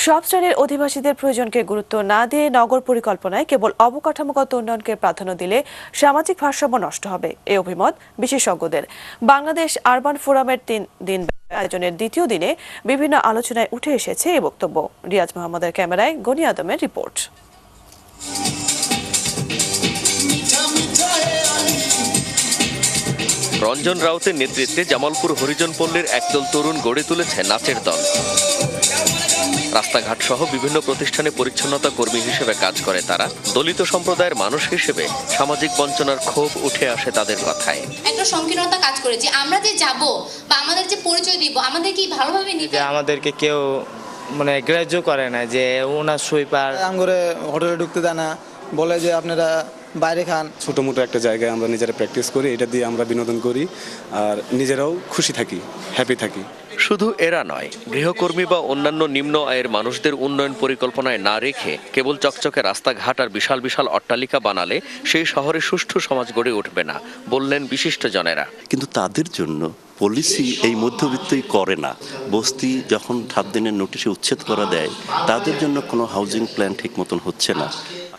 সব শ্রেণীর অধিবাসীদের প্রয়োজনকে গুরুত্ব না দিয়ে নগর পরিকল্পনায় কেবল অবকাঠামোগত উন্নয়নকে প্রাধান্য দিলে সামাজিক ভারসাম্য নষ্ট হবে এই অভিমত বিশেষজ্ঞদের। বাংলাদেশ আরবান ফোরামের 3 দিন আয়োজনের দ্বিতীয় দিনে বিভিন্ন আলোচনায় উঠে এসেছে এই বক্তব্য। রিয়াজ মোহাম্মদের ক্যামেরায় গনি আদমের রিপোর্ট। রঞ্জন রাউতের নেতৃত্বে জামালপুর হরিজন পল্লীর একদল তরুণ গড়ে তুলেছে নাচের দল। রাস্তাঘাট সহ বিভিন্ন প্রতিষ্ঠানে পরিচ্ছন্নতা কর্মী হিসেবে কাজ করে তারা। দলিত সম্প্রদায়ের মানুষ হিসেবে সামাজিক বঞ্চনার ক্ষোভ উঠে আসে তাদের কথায়। একটা সংকীর্ণতা কাজ করে যে আমরা যে যাব বা আমাদের যে পরিচয় দিব আমাদের কি ভালোভাবে নিতে, আমাদেরকে কেউ গ্রাহ্য করে না যে ওনার সুইপার আঙ্গুরে হোটেলে ঢুকতে দেয় না, বলে যে আপনারা বাইরে খান। ছোটো মোটো একটা জায়গায় আমরা নিজেরা প্র্যাকটিস করি, এটা দিয়ে আমরা বিনোদন করি আর নিজেরাও খুশি থাকি, হ্যাপি থাকি। শুধু এরা নয়, গৃহকর্মী বা অন্যান্য নিম্ন আয়ের মানুষদের উন্নয়ন পরিকল্পনায় না রেখে কেবল চকচকে রাস্তাঘাট আর বিশাল বিশাল অট্টালিকা বানালে সেই শহরে সুষ্ঠু সমাজ গড়ে উঠবে না, বললেন বিশিষ্টজনেরা। কিন্তু তাদের জন্য পলিসি এই মধ্যবিত্তই করে না। বস্তি যখন 7 দিনের নোটিশে উচ্ছেদ করা দেয়, তাদের জন্য কোনো হাউজিং প্ল্যান ঠিক মতন হচ্ছে না।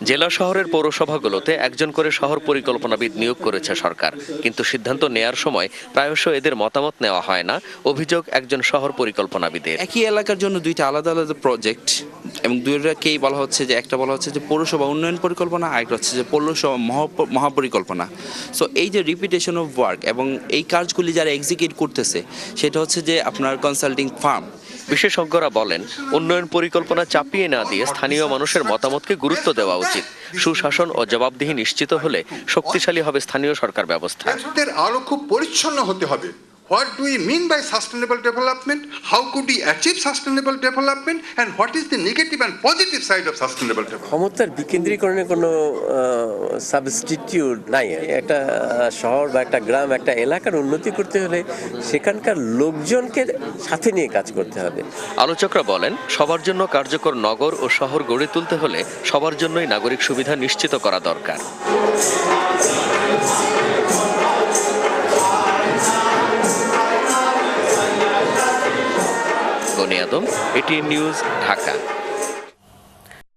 জেলা শহরের পৌরসভাগুলোতে একজন করে শহর পরিকল্পনাবিদ নিয়োগ করেছে সরকার, কিন্তু সিদ্ধান্ত নেয়ার সময় প্রায়শ এদের মতামত নেওয়া হয় না, অভিযোগ একজন শহর পরিকল্পনাবিদের। একই এলাকার জন্য দুইটা আলাদা আলাদা প্রজেক্ট এবং দুইটাকেই বলা হচ্ছে যে একটা বলা হচ্ছে যে পৌরসভা উন্নয়ন পরিকল্পনা, আরেকটা হচ্ছে যে পৌরসভা মহাপরিকল্পনা। সো এই যে রিপিটেশন অফ ওয়ার্ক এবং এই কাজগুলি যারা এক্সিকিউট করতেছে সেটা হচ্ছে যে আপনার কনসাল্টিং ফার্ম। বিশেষজ্ঞরা বলেন, উন্নয়ন পরিকল্পনা চাপিয়ে না দিয়ে স্থানীয় মানুষের মতামতকে গুরুত্ব দেওয়া উচিত। সুশাসন ও জবাবদিহি নিশ্চিত হলে শক্তিশালী হবে স্থানীয় সরকার ব্যবস্থা। আলো খুব পরিচ্ছন্ন হতে হবে। What do we mean by sustainable development? How could we achieve sustainable development? And what is the negative and positive side of sustainable development? ক্ষমতার বিকেন্দ্রীকরণের কোনো সাবস্টিটিউট নাই। একটা শহর বা একটা গ্রাম, একটা এলাকার উন্নতি করতে হলে সেখানকার লোকজনকে সাথে নিয়ে কাজ করতে হবে। আলোচকরা বলেন, সবার জন্য কার্যকর নগর ও শহর গড়ে তুলতে হলে সবার জন্যই নাগরিক সুবিধা নিশ্চিত করা দরকার। গনি আদম, এটিএন নিউজ, ঢাকা।